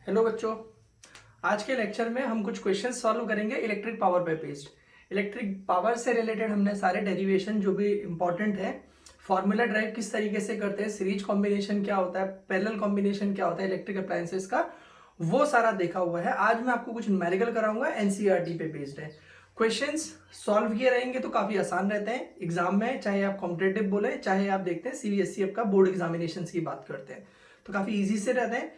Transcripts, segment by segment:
Hello बच्चों, आज के लेक्चर में हम कुछ क्वेश्चन सॉल्व करेंगे इलेक्ट्रिक पावर पे बेस्ड। इलेक्ट्रिक पावर से रिलेटेड हमने सारे डेरिवेशन जो भी इंपॉर्टेंट है, फार्मूला ड्राइव किस तरीके से करते हैं, सीरीज कॉम्बिनेशन क्या होता है, पैरेलल कॉम्बिनेशन क्या होता है इलेक्ट्रिक अप्लायंसेस का, वो सारा देखा हुआ है। आज मैं आपको कुछ न्यूमेरिकल कराऊंगा, एनसीईआरटी पे बेस्ड है। क्वेश्चंस सॉल्व किए रहेंगे तो काफी आसान रहते हैं एग्जाम में, चाहे आप कॉम्पिटेटिव बोले चाहे आप देखते हैं सीबीएसई का बोर्ड एग्जामिनेशन की बात करते हैं, तो काफी इजी से रहते हैं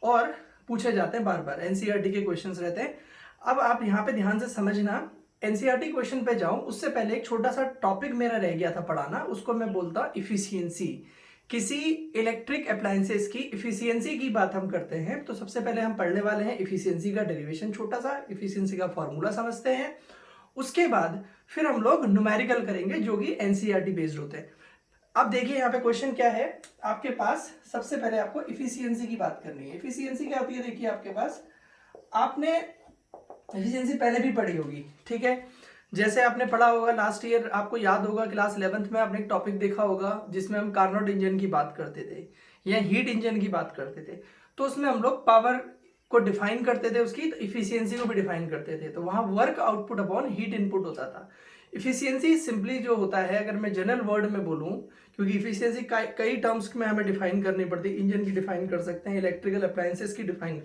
और पूछे जाते हैं बार बार। एनसीईआरटी के क्वेश्चंस रहते हैं। अब आप यहाँ पे ध्यान से समझना, एनसीईआरटी क्वेश्चन पे जाऊं उससे पहले एक छोटा सा टॉपिक मेरा रह गया था पढ़ाना, उसको मैं बोलता इफिशियंसी। किसी इलेक्ट्रिक अप्लायंसेस की इफिशियंसी की बात हम करते हैं तो सबसे पहले हम पढ़ने वाले हैं इफिशियंसी का डेरिवेशन, छोटा सा इफिशियंसी का फॉर्मूला समझते हैं। उसके बाद फिर हम लोग न्यूमेरिकल करेंगे जो कि एनसीईआरटी बेस्ड होते हैं। अब देखिए यहाँ पे क्वेश्चन क्या है आपके पास। सबसे पहले आपको इफिशियंसी की बात करनी है। इफिशियंसी क्या होती है, देखिए आपके पास, आपने इफिशियंसी पहले भी पढ़ी होगी, ठीक है। जैसे आपने पढ़ा होगा लास्ट ईयर, आपको याद होगा क्लास 11th में आपने एक टॉपिक देखा होगा जिसमें हम कार्नोट इंजन की बात करते थे या हीट इंजन की बात करते थे। तो उसमें हम लोग पावर को डिफाइन करते थे, उसकी इफिशियंसी को भी डिफाइन करते थे। तो वहां work output upon heat input होता था। इफिशियंसी सिंपली जो होता है, अगर मैं जनरल वर्ड में बोलूं, क्योंकि इफिशियंसी कई टर्म्स में हमें डिफाइन करनी पड़ती है, इंजन की डिफाइन कर सकते हैं, इलेक्ट्रिकल अप्लायंसेस की डिफाइन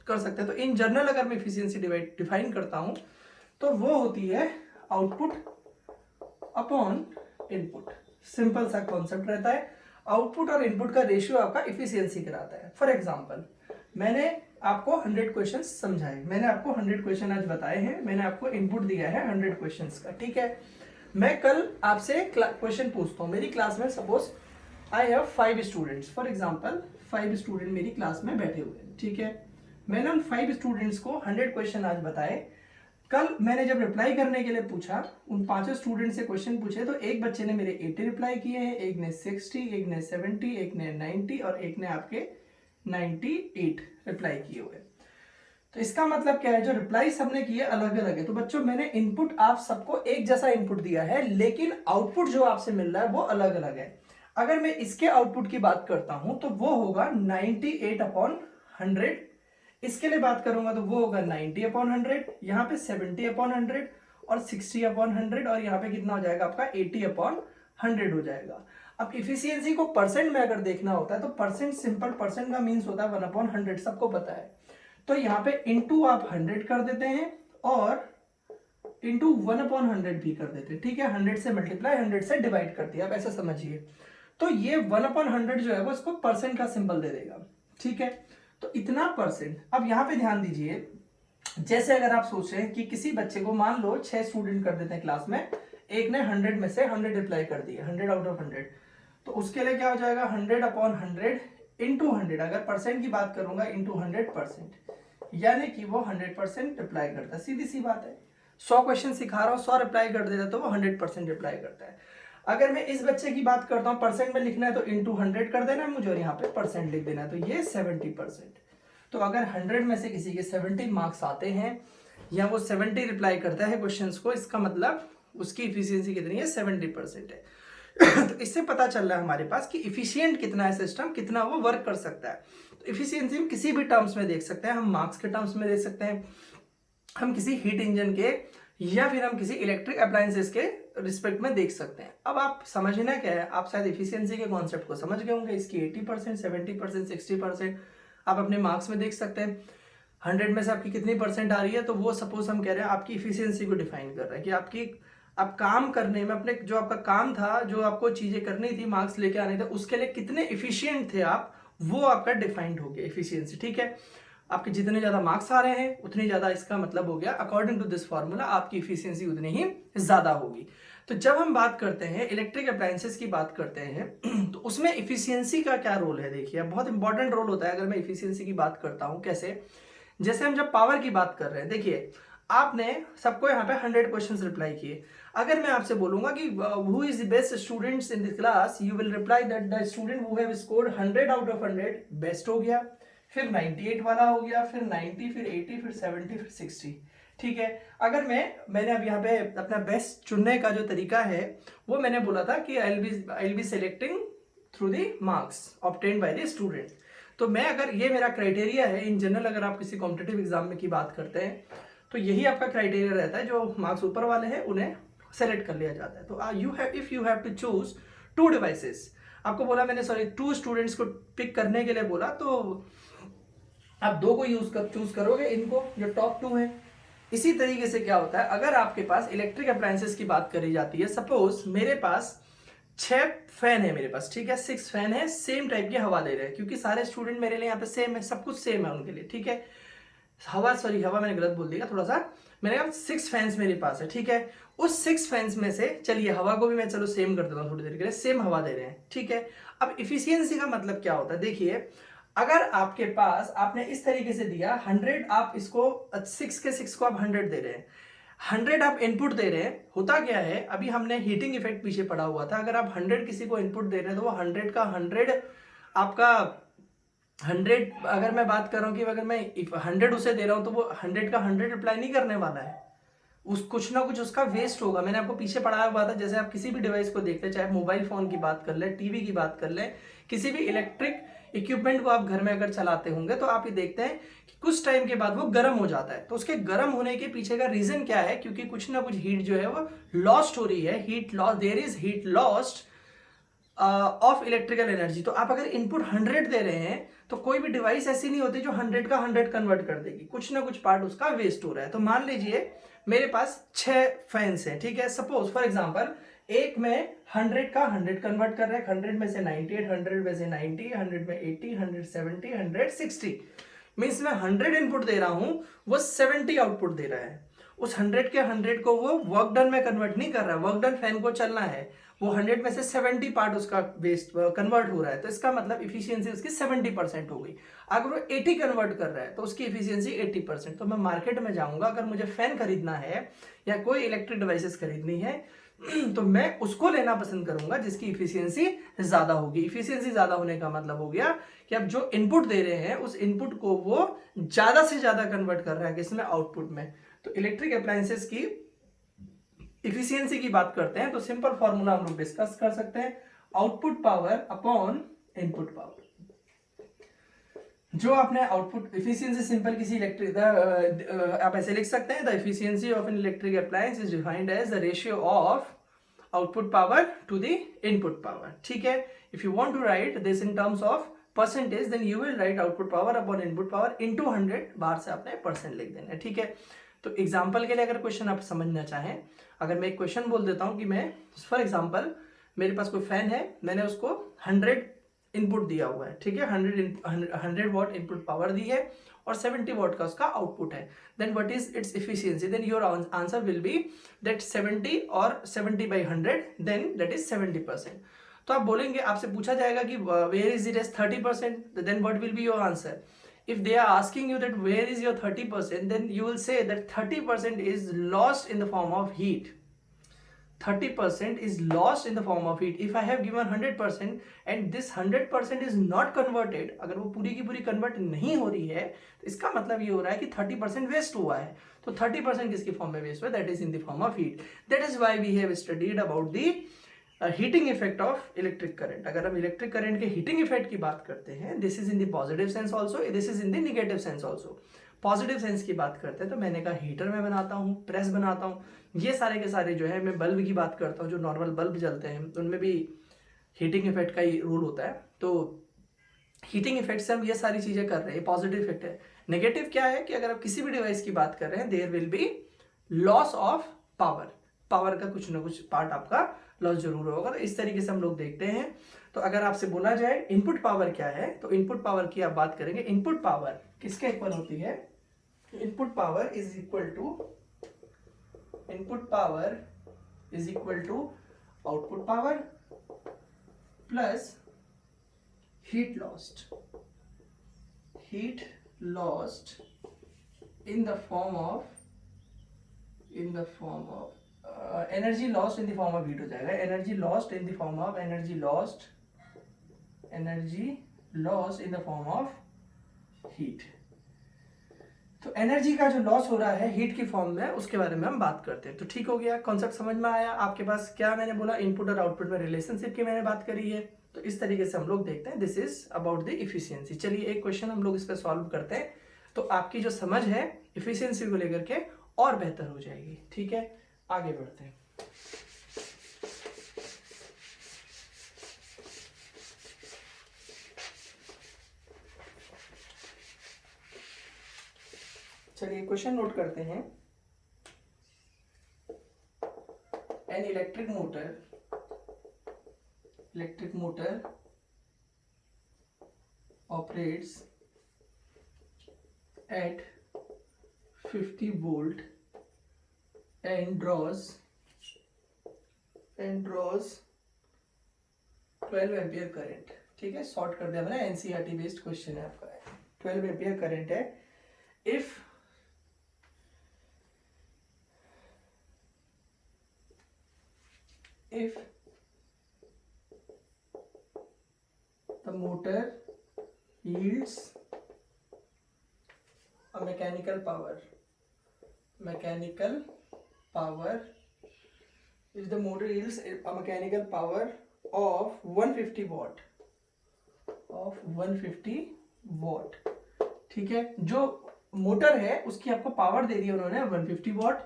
कर सकते हैं। तो इन जनरल अगर मैं इफिशियंसी डिफाइन करता हूं तो वो होती है आउटपुट अपॉन इनपुट। सिंपल सा कॉन्सेप्ट रहता है, आउटपुट और इनपुट का रेशियो आपका इफिशियंसी कराता है। फॉर एग्जांपल, मैंने आपको 100 क्वेश्चन समझाए, मैंने आपको 100 क्वेश्चन आज बताए हैं, मैंने आपको इनपुट दिया है 100 क्वेश्चन का, ठीक है। मैं कल आपसे क्वेश्चन पूछता हूँ, मेरी क्लास में suppose I have 5 students, for example 5 student मेरी क्लास में बैठे हुए हैं, ठीक है। मैंने उन 5 स्टूडेंट्स को 100 क्वेश्चन आज बताए। कल मैंने जब रिप्लाई करने के लिए पूछा, उन 5 स्टूडेंट से क्वेश्चन पूछे, तो एक बच्चे ने मेरे 80 रिप्लाई किए हैं, एक ने 60, एक ने 70, एक ने 90 और एक ने आपके 98 रिप्लाई किए हुए। तो इसका मतलब क्या है, जो रिप्लाई सबने किए अलग अलग है। तो बच्चों मैंने इनपुट आप सबको एक जैसा इनपुट दिया है, लेकिन आउटपुट जो आपसे मिल रहा है वो अलग अलग है। अगर मैं इसके आउटपुट की बात करता हूं तो वो होगा 98 अपॉन 100। इसके लिए बात करूंगा तो वो होगा 90 अपॉन 100, यहाँ पे 70 अपॉन 100 और 60 अपॉन 100, और यहाँ पे कितना हो जाएगा आपका 80 अपॉन 100 हो जाएगा। अब इफिशियंसी को परसेंट में अगर देखना होता है तो परसेंट, सिंपल परसेंट का मीन्स होता है 1 अपॉन 100, सबको पता है। तो यहाँ पे इंटू आप 100 कर देते हैं और इंटू 1 अपॉन 100 भी कर देते हैं, ठीक है। 100 से मल्टीप्लाई, 100 से डिवाइड करती है, आप ऐसा समझिए। तो ये 1 अपॉन 100 जो है वो इसको परसेंट का सिंबल दे देगा, ठीक है। तो इतना परसेंट। अब यहाँ पे ध्यान दीजिए, जैसे अगर आप सोच रहे हैं कि किसी बच्चे को, मान लो 6 स्टूडेंट कर देते हैं क्लास में, एक ने 100 में से 100 रिप्लाई कर दिए, 100 आउट ऑफ 100, तो उसके लिए क्या हो जाएगा 100 अपॉन 100 इंटू 100, अगर परसेंट की बात करूंगा इंटू 100%, यानी कि वो 100% रिप्लाई करता है। सीधी सी बात है, 100 क्वेश्चन सिखा रहा हूं, 100 रिप्लाई कर देता तो वो 100% रिप्लाई करता है। अगर मैं इस बच्चे की बात करता हूं, परसेंट में लिखना है तो इंटू 100 कर देना है मुझे, और यहाँ पे परसेंट लिख देना है, तो ये 70%। तो अगर 100 में से किसी के 70 मार्क्स आते हैं या वो 70 रिप्लाई करता है क्वेश्चंस को, इसका मतलब उसकी इफिशियंसी कितनी है, 70% है। तो इससे पता चल रहा है हमारे पास कि इफिशियंट कितना है सिस्टम, कितना वो वर्क कर सकता है। तो इफिशियंसी हम किसी भी टर्म्स में देख सकते हैं, हम मार्क्स के टर्म्स में देख सकते हैं, हम किसी हीट इंजन के या फिर हम किसी इलेक्ट्रिक अप्लायंसेस के रिस्पेक्ट में देख सकते हैं। अब आप समझना क्या है, आप शायद इफिशियंसी के कॉन्सेप्ट को समझ गए होंगे, इसकी 80%, 70%, 60% आप अपने मार्क्स में देख सकते हैं। 100 में से आपकी कितनी परसेंट आ रही है, तो वो सपोज हम कह रहे हैं आपकी इफिशियंसी को डिफाइन कर रहा है कि आपकी, आप काम करने में, अपने जो आपका काम था, जो आपको चीजें करनी थी, मार्क्स लेके आने थे, उसके लिए कितने इफिशियंट थे आप, वो आपका डिफाइंड हो गया इफिशियंसी, ठीक है। आपके जितने ज्यादा मार्क्स आ रहे हैं उतनी ज्यादा, इसका मतलब हो गया अकॉर्डिंग टू दिस फॉर्मूला आपकी इफिशियंसी उतनी ही ज्यादा होगी। तो जब हम बात करते हैं इलेक्ट्रिक अप्लायंसेस की बात करते हैं तो उसमें इफिशियंसी का क्या रोल है, देखिए बहुत इंपॉर्टेंट रोल होता है। अगर मैं इफिशियंसी की बात करता हूं, कैसे, जैसे हम जब पावर की बात कर रहे हैं, देखिए आपने सबको यहाँ पे 100 क्वेश्चंस रिप्लाई किए। अगर मैं आपसे बोलूंगा कि who is the best students in this class, you will reply that the student who have scored 100 out of 100 best हो गया, फिर 98 वाला हो गया, फिर 90, फिर 80, फिर 70, फिर 60, ठीक है। अगर मैंने अब यहाँ पे अपना बेस्ट चुनने का जो तरीका है वो मैंने बोला था कि I will be selecting through the marks obtained by the student. तो मैं अगर ये मेरा क्राइटेरिया है इन जनरल, अगर आप किसी कॉम्पिटेटिव एग्जाम में की बात करते हैं तो यही आपका क्राइटेरिया रहता है, जो मार्क्स ऊपर वाले हैं उन्हें सेलेक्ट कर लिया जाता है। तो if you have to choose 2 devices, आपको बोला मैंने, सॉरी 2 स्टूडेंट्स को पिक करने के लिए बोला, तो आप 2 को चूज करोगे, इनको जो टॉप 2 है। इसी तरीके से क्या होता है, अगर आपके पास इलेक्ट्रिक अप्लायंसेस की बात करी जाती है, सपोज मेरे पास 6 फैन है मेरे पास, ठीक है, 6 फैन है, सेम टाइप की हवा दे रहे हैं, क्योंकि सारे स्टूडेंट मेरे लिए यहाँ पे सेम है, सब कुछ सेम है उनके लिए, ठीक है। हवा मैंने गलत बोल दिया थोड़ा सा, मैंने कहा 6 फैंस मेरे पास है, ठीक है। उस 6 फैंस में से चलिए हवा को भी मैं चलो सेम कर देता हूँ थोड़ी देर के लिए, सेम हवा दे रहे हैं, ठीक है। अब इफिशियंसी का मतलब क्या होता है, देखिए अगर आपके पास आपने इस तरीके से दिया 100, आप इसको 6 के 6 को आप 100 दे रहे हैं, 100 आप इनपुट दे रहे हैं, होता क्या है, अभी हमने हीटिंग इफेक्ट पीछे पड़ा हुआ था, अगर आप 100 किसी को इनपुट दे रहे हैं तो वो 100 का 100 आपका 100, अगर मैं बात कर रहा हूँ कि अगर मैं 100 उसे दे रहा हूँ तो वो 100 का 100 रिप्लाई नहीं करने वाला है, उस कुछ ना कुछ उसका वेस्ट होगा। मैंने आपको पीछे पढ़ाया हुआ था, जैसे आप किसी भी डिवाइस को देखते हैं, चाहे मोबाइल फोन की बात कर ले, टीवी की बात कर ले, किसी भी इलेक्ट्रिक इक्विपमेंट को आप घर में अगर चलाते होंगे तो आप ये देखते हैं कि कुछ टाइम के बाद वो गर्म हो जाता है। तो उसके गर्म होने के पीछे का रीजन क्या है, क्योंकि कुछ ना कुछ हीट जो है वो लॉस्ट हो रही है, heat loss, there is heat lost of electrical energy. तो आप अगर इनपुट 100 दे रहे हैं तो कोई भी डिवाइस ऐसी नहीं होती जो 100 का 100 कन्वर्ट कर देगी, कुछ ना कुछ पार्ट उसका वेस्ट हो रहा है। तो मान लीजिए मेरे पास 6 फैंस हैं, ठीक है, सपोज फॉर एग्जांपल एक में 100 का 100 कन्वर्ट कर रहा है, 100 में से 98, 100 में से 90, 100 में 80, 170, 160, मीन्स मैं 100 इनपुट दे रहा हूं, वो 70 आउटपुट दे रहा है। उस 100 के 100 को वो वर्क डन में कन्वर्ट नहीं कर रहा है, वर्क डन फैन को चलना है, वो 100 में से 70 पार्ट उसका वेस्ट कन्वर्ट हो रहा है, तो इसका मतलब इफिशियंसी उसकी 70% हो गई। अगर वो 80 कन्वर्ट कर रहा है तो उसकी इफिशियंसी 80%। तो मैं मार्केट में जाऊंगा, अगर मुझे फैन खरीदना है या कोई इलेक्ट्रिक डिवाइसेस खरीदनी है तो मैं उसको लेना पसंद करूंगा जिसकी इफिशियंसी ज्यादा होगी। इफिशियंसी ज्यादा होने का मतलब हो गया कि अब जो इनपुट दे रहे हैं उस इनपुट को वो ज्यादा से ज्यादा कन्वर्ट कर रहा है किसमें, आउटपुट में। तो इलेक्ट्रिक अप्लायंसेस की इफिशियंसी की बात करते हैं तो सिंपल फॉर्मूला हम लोग डिस्कस कर सकते हैं, output power upon input power. जो आपने आउटपुट इफिशियंसी सिंपल किसी इलेक्ट्रिक आप ऐसे लिख सकते हैं, the efficiency of an electric appliance is defined as the ratio of output power to the input power, ठीक है। If you want to write this in terms of percentage then you will write output power upon input power into 100, बाहर से आपने percent लिख देना है, ठीक है। तो एग्जाम्पल के लिए अगर क्वेश्चन आप समझना चाहें, अगर मैं एक क्वेश्चन बोल देता हूं कि मैं फॉर एग्जाम्पल मेरे पास कोई फैन है, मैंने उसको 100 इनपुट दिया हुआ है, ठीक है, 100 वॉट इनपुट पावर दी है और 70 वॉट का उसका आउटपुट है, then what is its efficiency, then your answer will be that 70 और 70 by 100 देन दैट इज 70%। तो आप बोलेंगे, आपसे पूछा जाएगा कि where is it as 30%, then what will be your answer. If they are asking you that where is your 30%, then you will say that 30% is lost in the form of heat. 30% is lost in the form of heat. If I have given 100% and this 100% is not converted, अगर वो पूरी की पूरी convert नहीं हो रही है तो इसका मतलब ये हो रहा है कि 30% वेस्ट हुआ है। तो 30% किसकी फॉर्म में वेस्ट हुआ, that is in the form of heat. That is why we have studied about the heating effect of electric current. अगर हम इलेक्ट्रिक करंट के हीटिंग इफेक्ट की बात करते हैं, this is in the positive sense also, this is in the negative sense also. Positive sense की बात करते हैं तो मैंने कहा हीटर में बनाता हूँ, प्रेस बनाता हूँ, ये सारे के सारे जो है, मैं बल्ब की बात करता हूँ, जो नॉर्मल बल्ब जलते हैं उनमें भी हीटिंग इफेक्ट का ही रोल होता है। तो हीटिंग इफेक्ट से हम ये सारी चीजें कर रहे हैं, पॉजिटिव इफेक्ट है। नेगेटिव क्या है कि अगर आप किसी भी डिवाइस की बात कर रहे हैं, there will be loss of power, power का कुछ ना कुछ पार्ट आपका लॉस जरूर होगा। तो इस तरीके से हम लोग देखते हैं। तो अगर आपसे बोला जाए इनपुट पावर क्या है, तो इनपुट पावर की आप बात करेंगे, इनपुट पावर किसके इक्वल होती है, input power is equal to output power plus heat lost in the form of energy lost in the form of heat हो जाएगा, energy lost in the form of in the form of heat. तो energy का जो loss हो रहा है heat की form में, उसके बारे में हम बात करते हैं। तो ठीक हो गया, कॉन्सेप्ट समझ में आया आपके पास। क्या मैंने बोला, इनपुट और आउटपुट में रिलेशनशिप की मैंने बात करी है, तो इस तरीके से हम लोग देखते हैं, this is about the efficiency. चलिए एक क्वेश्चन हम लोग इस पर सॉल्व करते हैं, तो आपकी जो समझ है इफिशियंसी को लेकर के और बेहतर हो जाएगी। ठीक है, आगे बढ़ते हैं। चलिए क्वेश्चन नोट करते हैं। An electric motor operates at 50 volt and draws 12 ampere current. ठीक है, सॉर्ट कर दिया मैंने, एनसीईआरटी बेस्ड क्वेश्चन है आपका। 12 एम्पियर करंट है। If the motor yields a mechanical power if the motor yields a mechanical power of 150 watt। ठीक है, जो मोटर है उसकी आपको पावर दे दी उन्होंने 150 वॉट,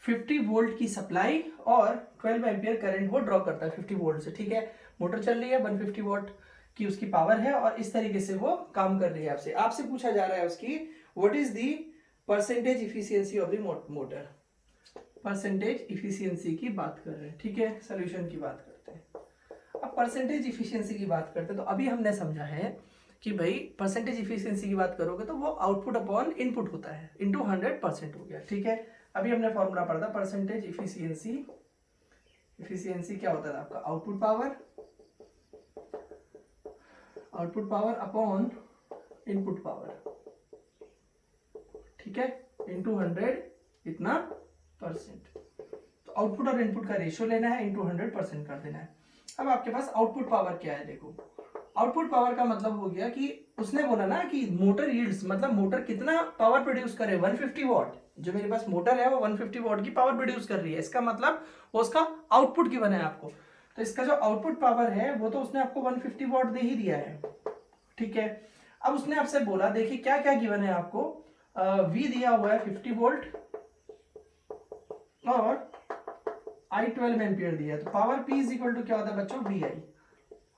50 वोल्ट की सप्लाई और 12 एम्पियर करंट वो ड्रॉ करता है 50 वोल्ट से। ठीक है, मोटर चल रही है, 150 वॉट की उसकी पावर है और इस तरीके से वो काम कर रही है। आपसे पूछा जा रहा है उसकी what is the percentage efficiency of the motor. Percentage efficiency की बात कर रहे हैं। ठीक है, सोल्यूशन की बात करते हैं। अब परसेंटेज इफिशियंसी की बात करते हैं, तो अभी हमने समझा है कि भाई परसेंटेज इफिशियंसी की बात करोगे तो वो आउटपुट अपॉन इनपुट होता है, इंटू 100% हो गया। ठीक है, अभी हमने फॉर्मूला पढ़ा था परसेंटेज इफिशियंसी क्या होता था आपका, output power upon input power. ठीक है, इंटू 100 इतना परसेंट। तो आउटपुट और इनपुट का रेशियो लेना है, इंटू 100% कर देना है। अब आपके पास आउटपुट पावर क्या है, देखो आउटपुट पावर का मतलब हो गया कि उसने बोला ना कि मोटर यील्ड्स, मतलब मोटर कितना पावर प्रोड्यूस करे, 150 वॉट। जो मेरे पास मोटर है वो 150 वॉट की पावर प्रोड्यूस कर रही है, इसका मतलब वो उसका आउटपुट गिवन है आपको। तो इसका जो आउटपुट पावर है वो तो उसने आपको 150 वॉट दे ही दिया है। ठीक है, अब उसने आपसे बोला, देखिए क्या क्या गिवन है आपको, वी दिया हुआ है 50 वोल्ट और आई 12 एम्पियर दिया है। तो power P is equal to क्या होता है बच्चों, वी आई।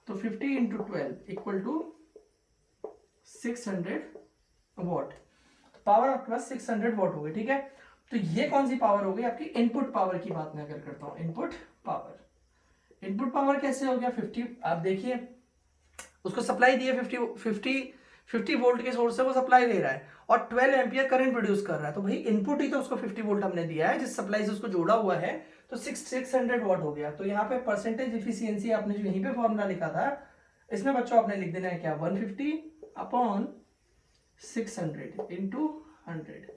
तो 50 into 12 equal to 600 watt. Power आपके पास 600 वॉट हो गई। ठीक है, तो ये कौन सी पावर हो गई आपकी, इनपुट पावर की बात मैं अगर करता हूं, इनपुट पावर कैसे हो गया 50। आप देखिए उसको सप्लाई दी है 50 वोल्ट के सोर्स से वो सप्लाई दे रहा है और 12 एम्पियर करंट प्रोड्यूस कर रहा है। तो भाई इनपुट ही तो उसको 50 वोल्ट हमने दिया है, जिस सप्लाई से उसको जोड़ा हुआ है, तो 600 वॉट हो गया। तो यहाँ पे परसेंटेज इफिशियंसी आपने जो यहीं पे फॉर्मूला लिखा था, इसमें बच्चों आपने लिख देना है क्या, 150 अपॉन 600 इंटू 100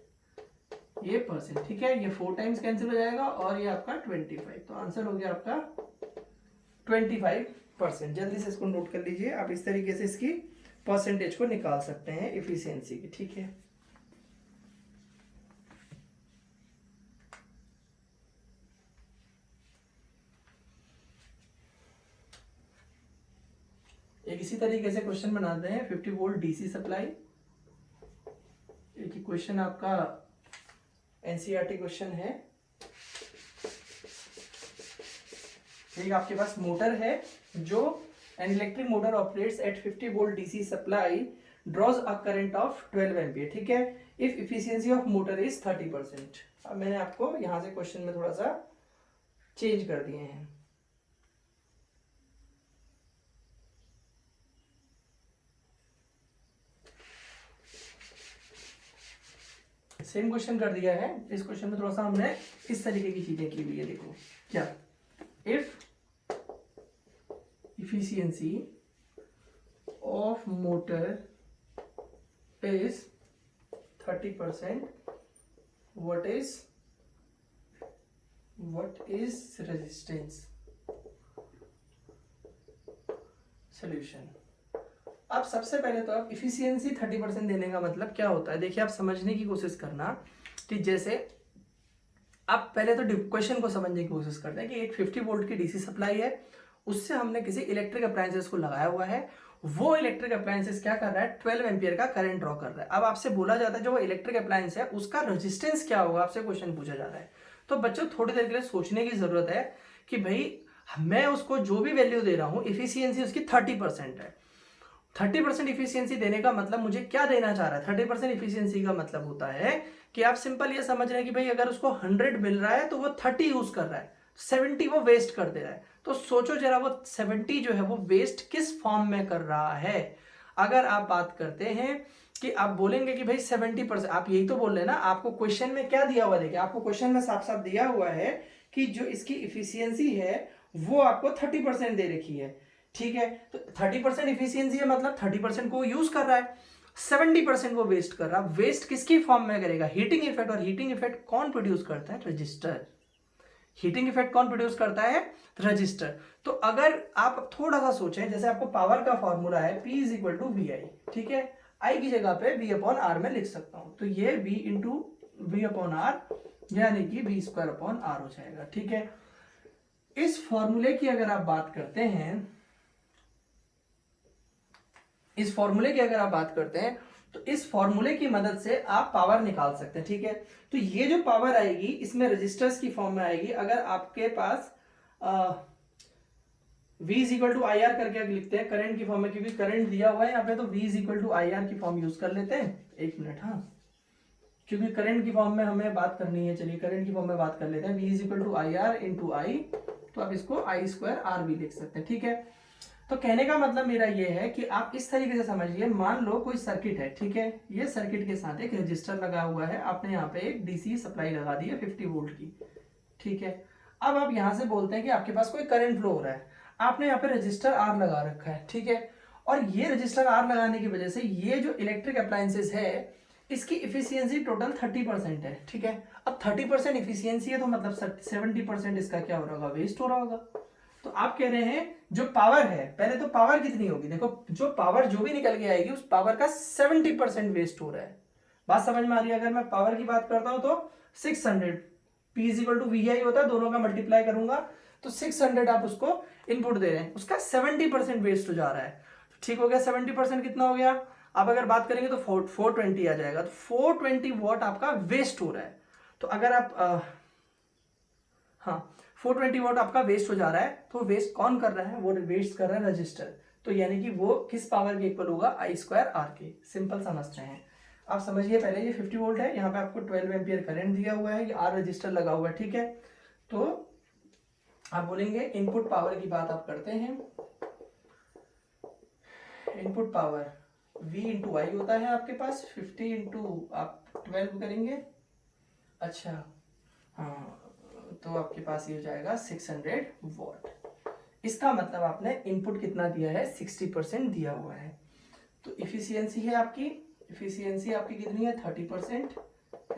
ये परसेंट। ठीक है, ये 4 टाइम्स कैंसिल हो जाएगा और ये आपका 25। तो आंसर हो गया आपका 25%। जल्दी से इसको नोट कर लीजिए, आप इस तरीके से इसकी परसेंटेज को निकाल सकते हैं इफिशियंसी की। ठीक है, एक इसी तरीके से क्वेश्चन बनाते हैं, 50 वोल्ट डीसी सप्लाई। एक क्वेश्चन आपका एनसीईआरटी क्वेश्चन है। एक आपके पास मोटर है जो an electric motor operates at 50 volt DC supply draws a current of 12 ampere. ठीक है, if efficiency of motor is 30%। अब मैंने आपको यहां से क्वेश्चन में थोड़ा सा चेंज कर दिए हैं। सेम क्वेश्चन कर दिया है, इस क्वेश्चन में थोड़ा सा हमने इस तरीके की चीजें की हुई है। देखो क्या, if efficiency of motor is 30%, what is resistance? solution। अब सबसे पहले तो आप इफिशियंसी 30% देने का मतलब क्या होता है, देखिए आप समझने की कोशिश करना कि जैसे आप पहले तो क्वेश्चन को समझने की कोशिश करते हैं कि एक 50 वोल्ट की डीसी सप्लाई है उससे हमने किसी इलेक्ट्रिक अप्लायंसेस को लगाया हुआ है, वो इलेक्ट्रिक अप्लायंसेस क्या कर रहा है, 12 एम्पियर का करंट ड्रॉ कर रहा है। अब आपसे बोला जाता है जो वो इलेक्ट्रिक अप्लायंस है उसका रेजिस्टेंस क्या होगा, आपसे क्वेश्चन पूछा जा रहा है। तो बच्चों थोड़ी देर के लिए सोचने की जरूरत है कि भाई मैं उसको जो भी वैल्यू दे रहा हूं, इफिशियंसी उसकी 30% है। 30% इफिशियंसी देने का मतलब मुझे क्या देना चाह रहा है, 30% इफिशियंसी का मतलब होता है कि आप सिंपल ये समझ रहे हैं कि भाई अगर उसको 100 मिल रहा है तो वो 30 यूज कर रहा है, 70 वो वेस्ट कर दे रहा है। तो सोचो जरा वो 70 जो है वो वेस्ट किस फॉर्म में कर रहा है। अगर आप बात करते हैं कि आप बोलेंगे कि भाई 70%, आप यही तो बोल रहे हैं ना, आपको क्वेश्चन में क्या दिया हुआ, देखिए आपको क्वेश्चन में साफ साफ दिया हुआ है कि जो इसकी इफिशियंसी है वो आपको 30% दे रखी है, ठीक है। तो 30% इफिशियंसी है मतलब 30% को यूज कर रहा है, 70% वो वेस्ट कर रहा है। वेस्ट किसकी फॉर्म में करेगा, हीटिंग इफेक्ट। और हीटिंग इफेक्ट कौन प्रोड्यूस करता है, रजिस्टर। हीटिंग इफेक्ट कौन प्रोड्यूस करता है, रजिस्टर। तो अगर आप थोड़ा सा सोचें, जैसे आपको पावर का फॉर्मूला है P is equal to V I, ठीक है। आई की जगह पे V अपॉन आर में लिख सकता हूं, तो ये V into V upon R यानी कि V स्क्वायर अपॉन आर हो जाएगा, ठीक है। इस फॉर्मूले की अगर आप बात करते हैं, इस फॉर्मूले की अगर आप बात करते हैं तो इस फॉर्मूले की मदद से आप पावर निकाल सकते हैं, ठीक है। तो ये जो पावर आएगी इसमें रेजिस्टर्स की फॉर्म में आएगी। अगर आपके पास V is equal to I R करके लिखते हैं करंट की फॉर्म में, क्योंकि करंट दिया हुआ है यहाँ पे, तो V is equal to I R की फॉर्म यूज कर लेते हैं। एक मिनट, हाँ, क्योंकि करंट की फॉर्म में हमें बात करनी है, चलिए करंट की फॉर्म में बात कर लेते हैं। V is equal to I R into I, तो आप इसको आई स्क्वायर आर भी लिख सकते हैं, ठीक है। तो कहने का मतलब मेरा ये है कि आप इस तरीके से समझिए, मान लो कोई सर्किट है, ठीक है। ये सर्किट के साथ एक रजिस्टर लगा हुआ है, आपने यहाँ पे एक डीसी सप्लाई लगा दी है 50 वोल्ट की, ठीक है। अब आप यहाँ से बोलते हैं कि आपके पास कोई करंट फ्लो हो रहा है, आपने यहाँ पे रजिस्टर आर लगा रखा है, ठीक है। और ये रजिस्टर आर लगाने की वजह से ये जो इलेक्ट्रिक अप्लायंसेस है इसकी इफिशियंसी टोटल 30% है, ठीक है। अब 30% इफिशियंसी है तो मतलब 70% इसका क्या हो रहा होगा, वेस्ट हो रहा होगा। तो आप कह रहे हैं जो पावर है, पहले तो पावर कितनी होगी, देखो जो पावर जो भी निकल के आएगी उस पावर का 70% वेस्ट हो रहा है। बात समझ में आ रही है। अगर मैं पावर की बात करता हूं तो 600 P is equal to V I होता है, दोनों का मल्टीप्लाई करूंगा तो 600 आप उसको इनपुट दे रहे हैं, उसका 70% वेस्ट हो जा रहा है, ठीक हो गया। 70% कितना हो गया, आप अगर बात करेंगे तो 420 आ जाएगा, तो 420 वॉट आपका वेस्ट हो रहा है। तो अगर आप हाँ 420 वॉट आपका वेस्ट हो जा रहा है, तो वेस्ट कौन कर रहा है, वो वेस्ट कर रहा है रजिस्टर। तो यानी कि वो किस पावर के इक्वल होगा, आई स्क्वायर आर के। सिंपल समझ रहे हैं आप, समझिए। पहले ये 50 वोल्ट है, यहाँ पे आपको 12 एम्पियर करंट दिया हुआ है, ये आर रजिस्टर लगा हुआ है, ठीक है। तो आप बोलेंगे इनपुट पावर की बात आप करते हैं, इनपुट पावर V इंटू आई होता है आपके पास, 50 इंटू आप 12 करेंगे, अच्छा हाँ, तो आपके पास ये हो जाएगा 600 वॉट। इसका मतलब आपने इनपुट कितना दिया है, 60% दिया हुआ है। तो इफिशियंसी है आपकी, इफिशियंसी आपकी कितनी है, 30%।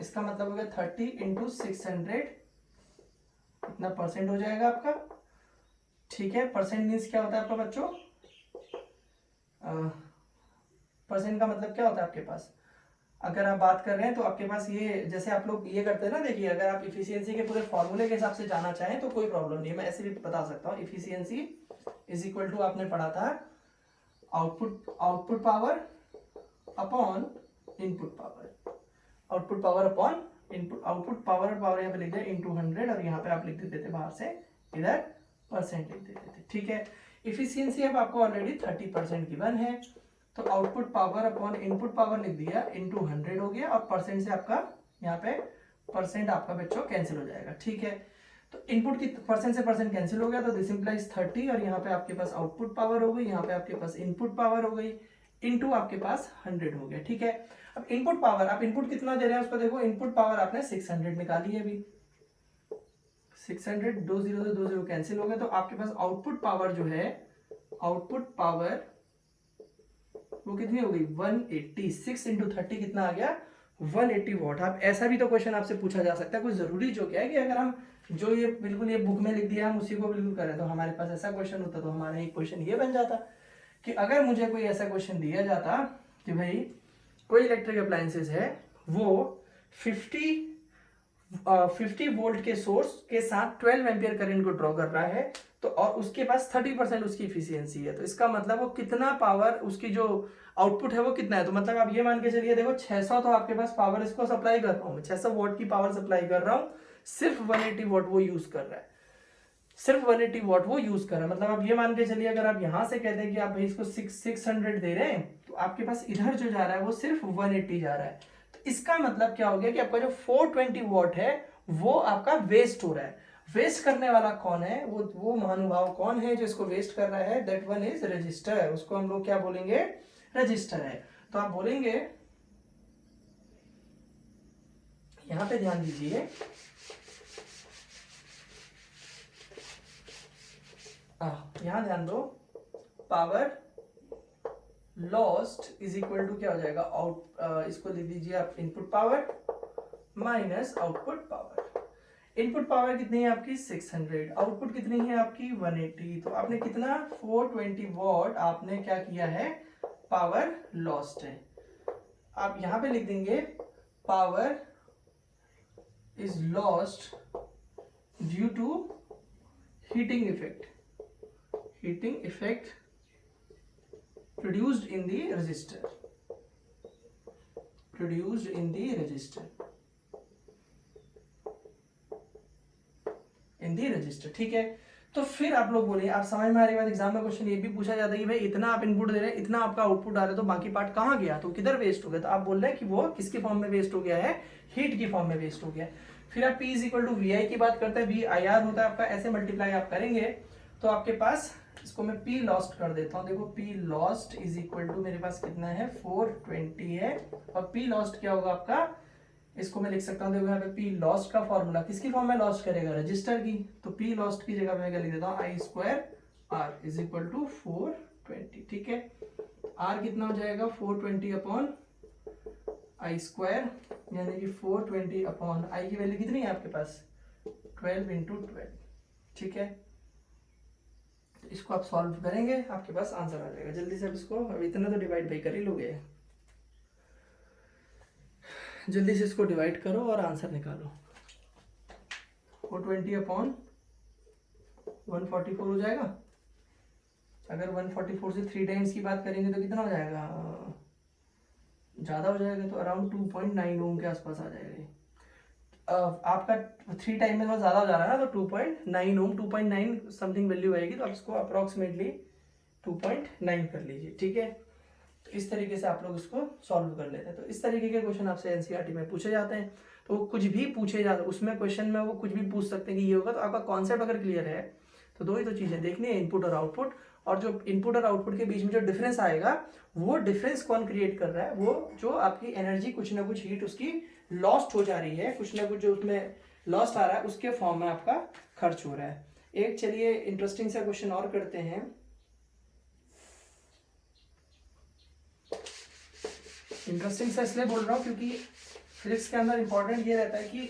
इसका मतलब हो गया 30 इंटू 600, इतना परसेंट हो जाएगा आपका, ठीक है। परसेंट मीन्स क्या होता है आपका बच्चों, परसेंट का मतलब क्या होता है आपके पास, अगर आप बात कर रहे हैं तो आपके पास ये, जैसे आप लोग ये करते हैं ना, देखिए अगर आप इफिशियंसी के पूरे फॉर्मूले के हिसाब से जाना चाहें तो कोई प्रॉब्लम नहीं है, मैं ऐसे भी बता सकता हूँ। इफिशियंसी इज इक्वल टू आपने पढ़ा था output power upon input power, output power upon input, output power और पावर यहाँ पे लिख दिया इंटू 100, और यहाँ पे आप लिख देते थे बाहर से इधर परसेंट लिख देते थे, ठीक है। इफिशियंसी अब आपको ऑलरेडी 30% गिवन है, तो output power upon input power लिख दिया इंटू 100 हो गया, और परसेंट से आपका यहाँ पे परसेंट आपका बच्चों कैंसिल हो जाएगा, ठीक है। तो इनपुट की परसेंट से परसेंट कैंसिल हो गया, तो दिस इंप्लाइज 30, और यहाँ पे आपके पास आउटपुट पावर हो गई, यहाँ पे आपके पास इनपुट पावर हो गई, इनटू आपके पास 100 हो गया, ठीक है। अब इनपुट पावर, आप इनपुट कितना दे रहे हैं उसको देखो, इनपुट पावर आपने 600 निकाली है अभी, 600, 2 0 से 2 0 कैंसिल हो गए, तो आपके पास आउटपुट पावर जो है, आउटपुट पावर वो कितनी हो गई, 180, 6 इंटू 30 कितना आ गया, 180 वॉट। आप ऐसा भी तो क्वेश्चन आपसे पूछा जा सकता है, कोई जरूरी जो क्या है कि अगर हम जो ये बिल्कुल ये बुक में लिख दिया हम उसी को बिल्कुल करें, तो हमारे पास ऐसा क्वेश्चन होता तो हमारा एक क्वेश्चन ये बन जाता कि अगर मुझे कोई ऐसा क्वेश्चन दिया जाता कि भाई कोई इलेक्ट्रिक अप्लायंसेस है वो 50 50 वोल्ट के सोर्स के साथ 12 एम्पियर करंट को ड्रॉ कर रहा है, तो और उसके पास 30% उसकी इफिशियंसी है, तो इसका मतलब वो कितना पावर, उसकी जो आउटपुट है वो कितना है, तो मतलब आप ये मान के चलिए, देखो 600 तो आपके पास पावर इसको सप्लाई कर रहा हूँ, 600 वोल्ट की पावर सप्लाई कर रहा हूँ, सिर्फ 180 वोल्ट वो यूज कर रहा है, सिर्फ 180 वॉट वो यूज कर रहा है। मतलब आप ये मान के चलिए, अगर आप यहां से कहते हैं कि आप भाई इसको 600 दे रहे हैं, तो आपके पास इधर जो जा रहा है वो सिर्फ 180 जा रहा है, तो इसका मतलब क्या हो गया कि आपका जो 420 वॉट है वो आपका वेस्ट हो रहा है। वेस्ट करने वाला कौन है, वो महानुभाव कौन है जो इसको वेस्ट कर रहा है, दैट वन इज रजिस्टर, उसको हम लोग क्या बोलेंगे, रजिस्टर है। तो आप बोलेंगे, यहां पे ध्यान दीजिए, यहां ध्यान दो, power lost is equal to क्या हो जाएगा, इसको लिख दीजिए आप, input power minus output power. Input power कितनी है आपकी 600, आउटपुट कितनी है आपकी 180, तो आपने कितना 420 वॉट आपने क्या किया है, पावर लॉस्ट है। आप यहां पे लिख देंगे power is lost due to heating effect, heating effect produced in the resistor, produced in the resistor, in the resistor, ठीक है। तो फिर आप लोग बोलिए, आप समझ में आ रही बात, एग्जाम में क्वेश्चन ये भी पूछा जाता है कि भाई इतना आप इनपुट दे रहे हैं, इतना आपका आउटपुट आ रहा है, तो बाकी पार्ट कहाँ गया, तो किधर वेस्ट हो गया, तो आप बोल रहे हैं कि वो किसके फॉर्म में वेस्ट हो गया है, हीट की फॉर्म में वेस्ट हो गया। फिर आप P is equal to V I की बात करते हैं, वी आई आर होता है आपका, ऐसे मल्टीप्लाई आप करेंगे तो आपके पास, इसको मैं P लॉस्ट कर देता हूं, देखो P lost is equal to मेरे पास कितना है 420 है, और P लॉस्ट क्या होगा आपका, इसको मैं लिख सकता हूं, देखो यहाँ पे P लॉस्ट का फॉर्मूला किसकी फॉर्म में लॉस्ट करेगा, रजिस्टर की, तो P लॉस्ट की जगह मैं क्या लिख देता हूँ, I square R is equal to 420, ठीक है। आर कितना हो जाएगा 420 अपॉन आई स्क्वायर, यानी कि 420 अपॉन आई की वैल्यू कितनी है आपके पास 12 इंटू 12, ठीक है। इसको आप सॉल्व करेंगे, आपके पास आंसर आ जाएगा। जल्दी से अब इसको, अब इतना तो डिवाइड भाई कर ही लोगे, जल्दी से इसको डिवाइड करो और आंसर निकालो। 420 अपॉन 144 हो जाएगा, अगर 144 से 3 टाइम्स की बात करेंगे तो कितना हो जाएगा, ज़्यादा हो जाएगा, तो अराउंड 2.9 ओम के आसपास आ जाएगा। आपका 3 टाइम में थोड़ा ज़्यादा हो जा रहा है ना, तो 2.9 ओम, 2.9 समथिंग वैल्यू आएगी, तो आप इसको अप्रॉक्सीमेटली 2.9 कर लीजिए, ठीक है। तो इस तरीके से आप लोग इसको सॉल्व कर लेते हैं। तो इस तरीके के क्वेश्चन आपसे एनसीईआरटी में पूछे जाते हैं, तो कुछ भी पूछे जाते, उसमें क्वेश्चन में वो कुछ भी पूछ सकते हैं कि ये होगा, तो आपका कॉन्सेप्ट अगर क्लियर है तो दो ही तो चीज़ें देखनी है, इनपुट और आउटपुट, और जो इनपुट और आउटपुट के बीच में जो डिफरेंस आएगा, वो डिफरेंस कौन क्रिएट कर रहा है, वो जो आपकी एनर्जी, कुछ ना कुछ हीट उसकी लॉस्ट हो जा रही है, कुछ ना कुछ जो उसमें लॉस्ट आ रहा है उसके फॉर्म में आपका खर्च हो रहा है। एक चलिए इंटरेस्टिंग सा क्वेश्चन और करते हैं। इंटरेस्टिंग सा इसलिए बोल रहा हूँ क्योंकि फिजिक्स के अंदर इंपॉर्टेंट ये रहता है कि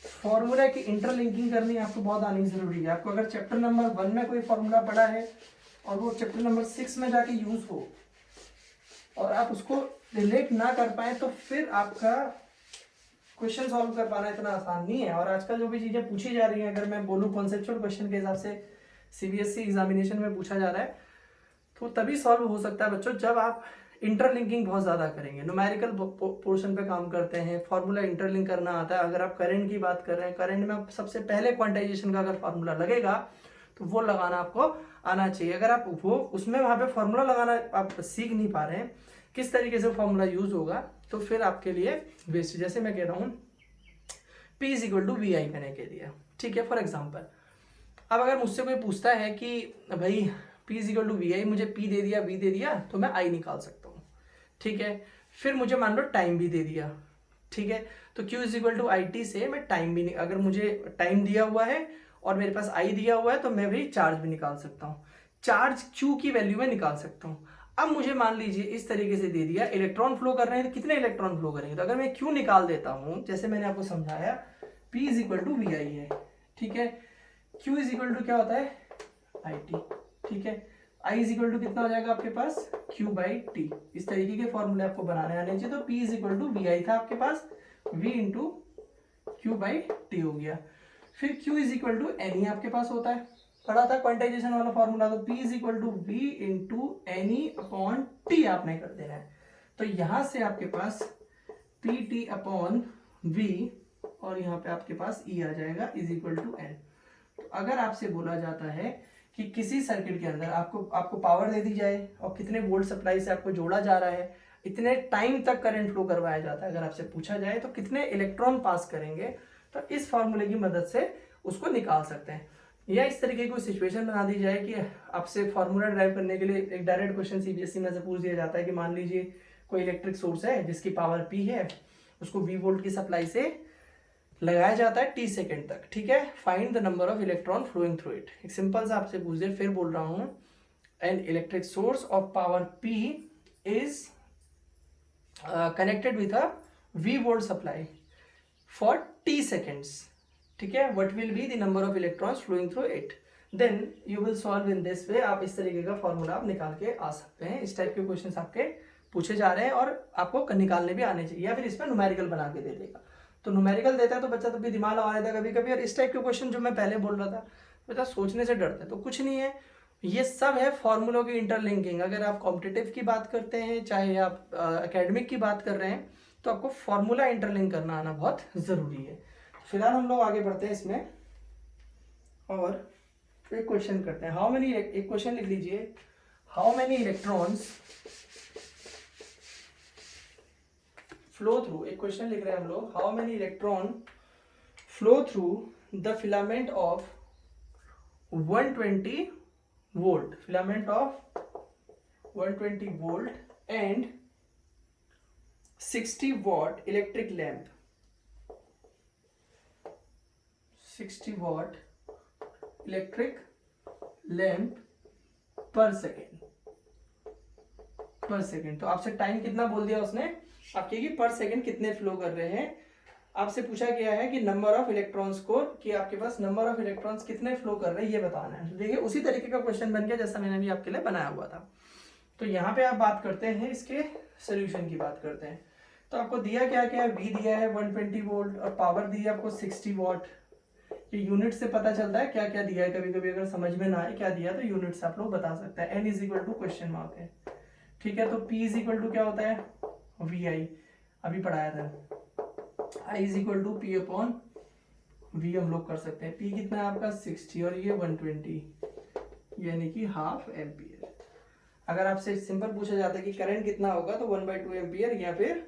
फॉर्मूला की इंटरलिंकिंग करनी आपको बहुत आनी जरूरी है। आपको अगर चैप्टर नंबर 1 में कोई फॉर्मूला पढ़ा है और वो चैप्टर नंबर 6 में जाके यूज हो और आप उसको रिलेट ना कर पाए, तो फिर आपका क्वेश्चन सॉल्व कर पाना इतना आसान नहीं है। और आजकल जो भी चीजें पूछी जा रही हैं, अगर मैं बोलूँ कॉन्सेप्चुअल क्वेश्चन के हिसाब से सीबीएसई एग्जामिनेशन में पूछा जा रहा है, तो तभी सॉल्व हो सकता है बच्चों जब आप इंटरलिंकिंग बहुत ज़्यादा करेंगे। न्यूमेरिकल पोर्शन पे काम करते हैं, फॉर्मूला इंटरलिंक करना आता है। अगर आप करंट की बात कर रहे हैं, करंट में सबसे पहले क्वांटाइजेशन का अगर फार्मूला लगेगा तो वो लगाना आपको आना चाहिए। अगर आप वो उसमें वहाँ पे फॉर्मूला लगाना आप सीख नहीं पा रहे हैं, किस तरीके से फॉर्मूला यूज होगा, तो फिर आपके लिए वेस्ट। जैसे मैं कह रहा हूँ P is equal to V I मैंने कह दिया, ठीक है, फॉर एग्जाम्पल। अब अगर मुझसे कोई पूछता है कि भाई P is equal to V I, मुझे P दे दिया, V दे दिया, तो मैं I निकाल सकता हूँ, ठीक है। फिर मुझे मान लो टाइम भी दे दिया, ठीक है, तो Q is equal to I T से मैं टाइम भी, अगर मुझे टाइम दिया हुआ है और मेरे पास I दिया हुआ है, तो मैं भी चार्ज भी निकाल सकता हूँ, चार्ज Q की वैल्यू में निकाल सकता हूँ। अब मुझे मान लीजिए इस तरीके से दे दिया, इलेक्ट्रॉन फ्लो कर रहे हैं, तो कितने इलेक्ट्रॉन फ्लो करेंगे, तो अगर मैं Q निकाल देता हूँ, जैसे मैंने आपको समझाया, P is equal to V I है, ठीक है, Q इज इक्वल टू क्या होता है आई टी, ठीक है, I इज इक्वल टू कितना हो जाएगा आपके पास Q बाई टी। इस तरीके के फॉर्मूले आपको बनाने आने चाहिए। तो P is equal to V I था आपके पास, V इंटू Q/T हो गया। फिर Q is equal to N ही आपके पास होता है, पढ़ा था क्वांटाइजेशन वाला फॉर्मूला, तो P is equal to V into N E upon T आपने कर देना है। तो यहां से आपके पास PT अपॉन V और यहाँ पे आपके पास E आ जाएगा इज इक्वल टू एन। तो अगर आपसे बोला जाता है कि किसी सर्किट के अंदर आपको पावर दे दी जाए और कितने वोल्ट सप्लाई से आपको जोड़ा जा रहा है, इतने टाइम तक करंट फ्लो करवाया जाता है, अगर आपसे पूछा जाए तो कितने इलेक्ट्रॉन पास करेंगे, तो इस फॉर्मूले की मदद से उसको निकाल सकते हैं। या इस तरीके की सिचुएशन बना दी जाए कि आपसे फॉर्मूला ड्राइव करने के लिए एक डायरेक्ट क्वेश्चन सीबीएसई में से पूछ दिया जाता है कि मान लीजिए कोई इलेक्ट्रिक सोर्स है जिसकी पावर P है, उसको V वोल्ट की सप्लाई से लगाया जाता है T सेकेंड तक, ठीक है। Find the number of electron flowing through it. एक सिंपल सा आपसे पूछ दे, फिर बोल रहा हूं, an electric source of power P is connected with a V volt supply for T seconds, ठीक है। What will be the number of electrons flowing through it, then you will solve in this way. आप इस तरीके का formula आप निकाल के आ सकते हैं। इस टाइप के क्वेश्चन आपके पूछे जा रहे हैं और आपको निकालने भी आने चाहिए, या फिर इसमें न्यूमेरिकल बना के दे देगा। तो न्यूमेरिकल देता है तो बच्चा तब भी दिमाग लगा लेता है कभी कभी। और इस टाइप के क्वेश्चन जो मैं पहले बोल रहा था, बच्चा सोचने से डरता है, तो कुछ नहीं है, ये सब है फॉर्मूलों की इंटरलिंकिंग। अगर आप कॉम्पिटिटिव की बात करते हैं, चाहे आप एकेडमिक की बात कर रहे हैं, तो आपको फॉर्मूला इंटरलिंक करना आना बहुत जरूरी है। फिलहाल हम लोग आगे बढ़ते हैं इसमें और एक क्वेश्चन करते हैं। हाउ मेनी, एक क्वेश्चन लिख लीजिए, how many electrons flow through, एक क्वेश्चन लिख रहे हैं हम लोग, how many electron flow through the filament of 120 volt, filament of 120 volt and 60 what electric lamp, 60 what electric lamp पर सेकेंड, पर सेकेंड। तो आपसे टाइम कितना बोल दिया उसने, आपके कि पर सेकेंड कितने फ्लो कर रहे हैं। आपसे पूछा गया है कि नंबर ऑफ इलेक्ट्रॉन्स को, कि आपके पास नंबर ऑफ इलेक्ट्रॉन्स कितने फ्लो कर रहे हैं ये बताना है। देखिए उसी तरीके का क्वेश्चन बन गया जैसा मैंने भी आपके लिए बनाया हुआ था। तो यहाँ पे आप बात करते हैं, इसके सोल्यूशन की बात करते हैं। तो आपको दिया क्या क्या है, V दिया है 120 वोल्ट और पावर दी है आपको 60 वॉट। ये यूनिट से पता चलता है क्या क्या दिया है, कभी कभी अगर समझ में ना आए क्या दिया तो यूनिट से आप लोग बता सकते हैं। n is equal to question mark है, ठीक है। तो P इज इक्वल टू क्या होता है, VI, अभी पढ़ाया था। I is equal to P upon V हम लोग कर सकते हैं। P कितना है आपका 60 और ये 120, यानी कि हाफ एम्पियर। अगर आपसे सिंपल पूछा जाता है कि करंट कितना होगा, तो 1/2 एम्पियर या फिर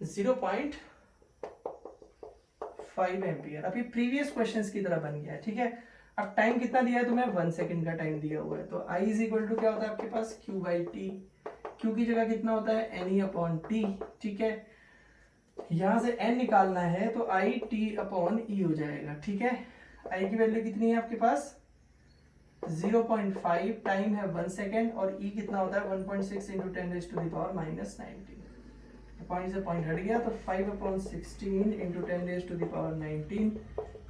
0.5 एम्पियर। अभी प्रीवियस क्वेश्चंस की तरह बन गया है, ठीक है। अब टाइम कितना दिया है तुम्हें, 1 सेकंड का टाइम दिया हुआ है। तो I इज इक्वल टू क्या होता है आपके पास, Q/T। Q की जगह कितना होता है, NE अपॉन T, ठीक है। यहां से n निकालना है तो IT अपॉन E हो जाएगा, ठीक है। I की वैल्यू कितनी है आपके पास 0.5, टाइम है 1 सेकेंड और E कितना होता है 1.6 इंटू 10⁻⁻⁹। पॉइंट से पॉइंट हट गया, तो 5/16 इंटू 10⁻⁹,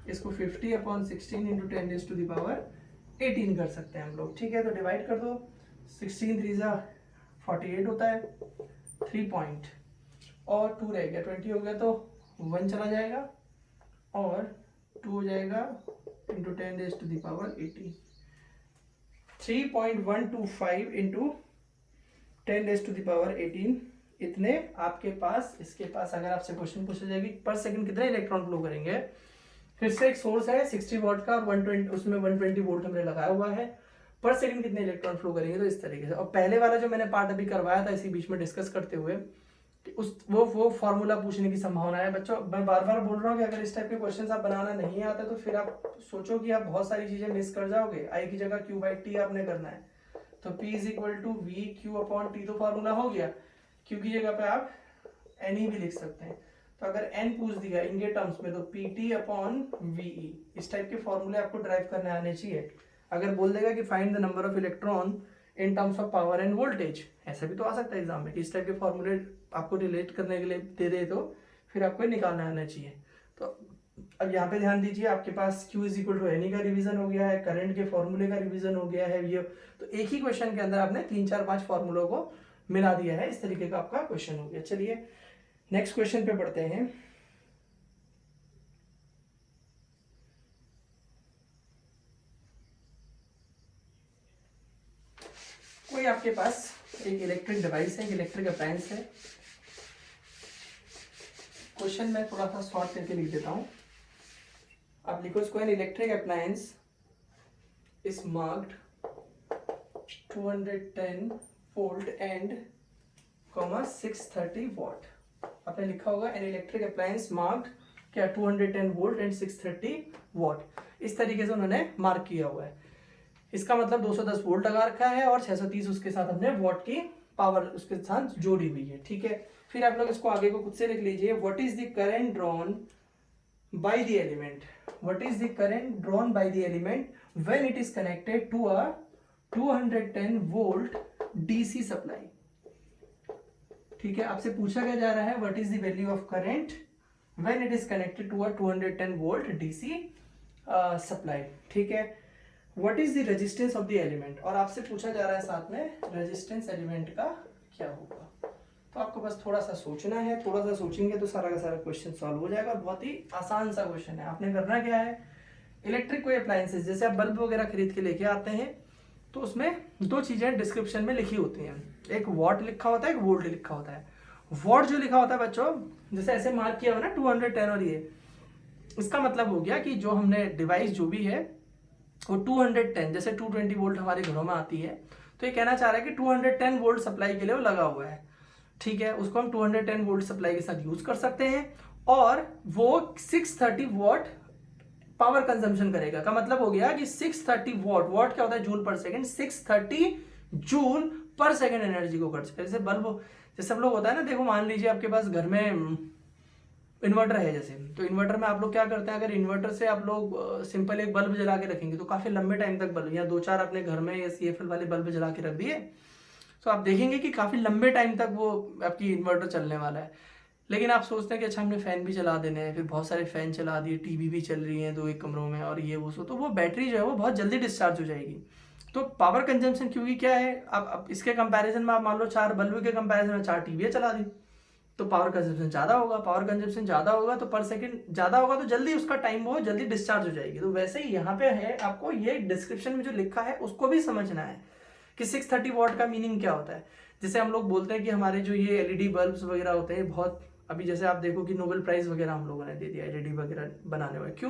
इसको 50/16 इंटू 10⁻18 कर सकते हैं हम लोग, ठीक है। तो डिवाइड कर दो, 16 3 48 होता है, 3 पॉइंट और 2 रह गया, 20 हो गया, तो 1 चला जाएगा और 2 हो जाएगा इंटू 10⁻18, 3.125 इंटू 10⁻18। इतने आपके पास, इसके पास अगर आपसे क्वेश्चन पूछा जाएगी पर सेकंड कितने इलेक्ट्रॉन फ्लो करेंगे, फिर से एक सोर्स है 60 वॉट का और 120, उसमें 120 वोल्ट हमने लगाया हुआ है, पर सेकंड कितने इलेक्ट्रॉन फ्लो करेंगे, तो इस तरीके से। और पहले वाला जो मैंने पार्ट अभी करवाया था इसी बीच में डिस्कस करते हुए, उस वो फॉर्मूला पूछने की संभावना है। बच्चों मैं बार बार बोल रहा हूँ कि अगर इस टाइप के क्वेश्चंस आप बनाना नहीं आता तो फिर आप सोचो कि आप बहुत सारी चीजें मिस कर जाओगे। I की जगह Q/T आपने करना है, तो P is equal to V Q upon T, तो फॉर्मूला हो गया। Q की जगह पे आप NE भी लिख सकते हैं। तो अगर N पूछ दिया इनके टर्म्स में, तो PT अपॉन VE, इस टाइप के फॉर्मूले आपको ड्राइव करने आने चाहिए। अगर बोल देगा कि find the number of electron in terms of power end voltage, ऐसा भी तो आ सकता है एग्जाम में कि इस टाइप के फॉर्मूले आपको रिलेट करने के लिए दे दे, तो फिर आपको निकालना आना चाहिए। तो अब यहाँ पे ध्यान दीजिए, आपके पास Q is equal to NE का रिवीजन हो गया है, करंट के फॉर्मूले का रिवीजन हो गया है। ये तो एक ही क्वेश्चन के अंदर आपने 3 4 5 फॉर्मूलों को मिला दिया है, इस तरीके का आपका क्वेश्चन हो गया। चलिए नेक्स्ट क्वेश्चन पे बढ़ते हैं। कोई आपके पास एक इलेक्ट्रिक डिवाइस है, एक इलेक्ट्रिक अप्लायंस है। क्वेश्चन मैं थोड़ा सा शॉर्ट करके लिख देता हूँ। आप लिखो इसको, N electric appliance is marked 210 volt and 630 what. आपने लिखा होगा एन इलेक्ट्रिक अप्लायंस मार्क्ड क्या 210 वोल्ट एंड 630 वॉट। इस तरीके से उन्होंने मार्क किया हुआ है। इसका मतलब 210 वोल्ट लगा रखा है और 630 उसके साथ हमने वॉट की पावर उसके साथ जोड़ी हुई है। ठीक है, फिर आप लोग इसको आगे को खुद से लिख लीजिए। What is the current drawn by the element, what is the current drawn by the element when it is connected to a 210 volt DC supply. ठीक है, आपसे पूछा क्या जा रहा है, what is the value of current when it is connected to a 210 volt DC supply. ठीक है, what is the resistance of the element, और आपसे पूछा जा रहा है साथ में रेजिस्टेंस एलिमेंट का क्या होगा। तो आपको बस थोड़ा सा सोचना है, थोड़ा सा सोचेंगे तो सारा का सारा क्वेश्चन सॉल्व हो जाएगा। बहुत ही आसान सा क्वेश्चन है। आपने करना क्या है, इलेक्ट्रिक कोई अप्लायंसेस जैसे आप बल्ब वगैरह खरीद के लेके आते हैं तो उसमें दो चीजें डिस्क्रिप्शन में लिखी होती हैं, एक वॉट लिखा होता है, एक वोल्ट लिखा होता है। वॉट जो लिखा होता है बच्चों, जैसे ऐसे मार्क किया हुआ ना 210, और ये इसका मतलब हो गया कि जो हमने डिवाइस जो भी है वो 210, जैसे 220 वोल्ट हमारे घरों में आती है, तो ये कहना चाह रहा है कि 210 वोल्ट सप्लाई के लिए वो लगा हुआ है। ठीक है, उसको हम 210 वोल्ट सप्लाई के साथ यूज कर सकते हैं और वो 630 वॉट पावर कंजम्पशन करेगा। का मतलब हो गया कि 630 वॉट, वॉट क्या होता है, जूल पर सेकंड, 630 जूल पर सेकंड एनर्जी को खर्च करे। जैसे बल्ब, जैसे सब लोग होता है ना, देखो मान लीजिए आपके पास घर में इन्वर्टर है जैसे, तो इन्वर्टर में आप लोग क्या करते हैं, अगर इन्वर्टर से आप लोग सिंपल एक बल्ब जला के रखेंगे तो काफी लंबे टाइम तक बल्ब, या दो चार अपने घर में या CFL वाले बल्ब जला के रख दिए तो आप देखेंगे कि काफी लंबे टाइम तक वो आपकी इन्वर्टर चलने वाला है। लेकिन आप सोचते हैं कि अच्छा हमने फैन भी चला देने हैं, फिर बहुत सारे फैन चला दिए, टीवी भी चल रही है दो एक कमरों में और ये वो सो, तो वो बैटरी जो है वो बहुत जल्दी डिस्चार्ज हो जाएगी। तो पावर कंजम्पशन क्योंकि क्या है, अब इसके कंपैरिजन में आप मान लो 4 बल्ब के कंपैरिजन में 4 टीवी चला दी तो पावर कंजम्पशन ज्यादा होगा, पावर कंजम्पशन ज्यादा होगा तो पर सेकंड ज्यादा होगा तो जल्दी उसका टाइम बहुत जल्दी डिस्चार्ज हो जाएगी। तो वैसे ही यहाँ पे है, आपको ये डिस्क्रिप्शन में जो लिखा है उसको भी समझना है कि 630 वॉट का मीनिंग क्या होता है। जैसे हम लोग बोलते हैं कि हमारे जो ये LED बल्ब्स वगैरह होते हैं बहुत, अभी जैसे आप देखो कि नोबेल प्राइज वगैरह हम लोगों ने दे दिया LED वगैरह बनाने में, क्यों,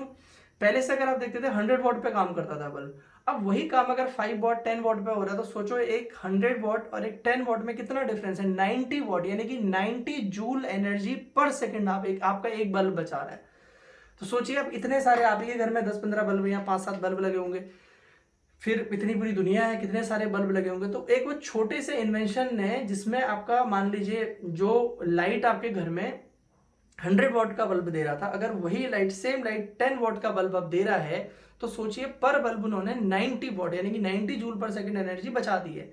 पहले से अगर आप देखते थे 100 वॉट पे काम करता था बल्ब, अब वही काम अगर 5 वॉट 10 वॉट पे हो रहा है तो सोचो एक 100 वॉट और एक 10 वॉट में कितना डिफरेंस है, 90 वॉट, यानी कि 90 जूल एनर्जी पर सेकंड आपका एक बल्ब बचा रहा है। तो सोचिए अब इतने सारे आप ही के घर में 10-15 बल्ब या 5-7 बल्ब लगे होंगे, फिर इतनी पूरी दुनिया है, कितने सारे बल्ब लगे होंगे। तो एक वो छोटे से इन्वेंशन ने जिसमें आपका मान लीजिए जो लाइट आपके घर में 100 वॉट का बल्ब दे रहा था, अगर वही लाइट सेम लाइट 10 वॉट का बल्ब अब दे रहा है तो सोचिए पर बल्ब उन्होंने 90 वॉट यानी कि 90 जूल पर सेकंड एनर्जी बचा दी है।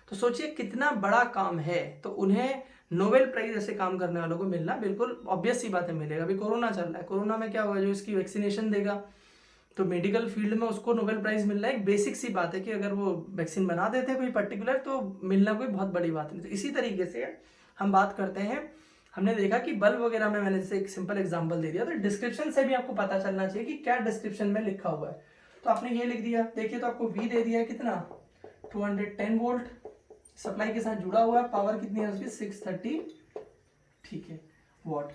तो सोचिए कितना बड़ा काम है। तो उन्हें नोबेल प्राइज ऐसे काम करने वालों को मिलना बिल्कुल ऑब्वियस सी बात है, मिलेगा। अभी कोरोना चल रहा है, कोरोना में क्या होगा, जो इसकी वैक्सीनेशन देगा तो मेडिकल फील्ड में उसको नोबेल प्राइज मिलना एक बेसिक सी बात है कि अगर वो वैक्सीन बना देते हैं कोई पर्टिकुलर तो मिलना कोई बहुत बड़ी बात नहीं। तो इसी तरीके से हम बात करते हैं, हमने देखा कि बल्ब वगैरह में मैंने जैसे एक सिंपल एग्जांपल दे दिया, तो डिस्क्रिप्शन से भी आपको पता चलना चाहिए कि क्या डिस्क्रिप्शन में लिखा हुआ है। तो आपने ये लिख दिया, देखिए तो आपको V दे दिया है कितना 210 वोल्ट सप्लाई के साथ जुड़ा हुआ है, पावर कितनी है उसकी 630, ठीक है, वॉट।